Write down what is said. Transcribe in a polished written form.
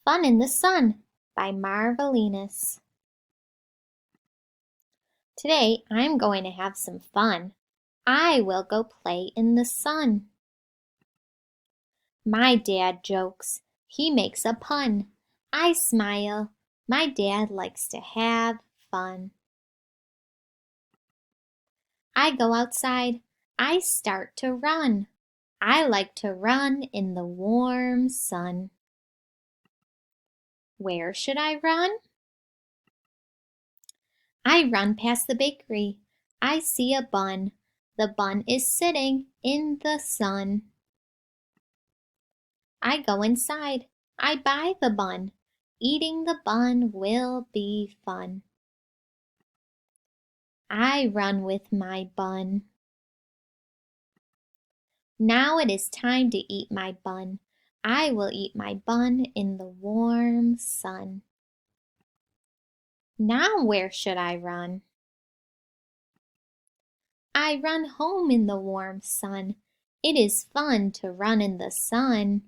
Fun in the Sun by Marvelinus. Today I'm going to have some fun. I will go play in the sun. My dad jokes. He makes a pun. I smile. My dad likes to have fun. I go outside. I start to run. I like to run in the warm sun. Where should I run? I run past the bakery. I see a bun. The bun is sitting in the sun. I go inside. I buy the bun. Eating the bun will be fun. I run with my bun. Now it is time to eat my bun. I will eat my bun in the warm sun. Now where should I run? I run home in the warm sun. It is fun to run in the sun.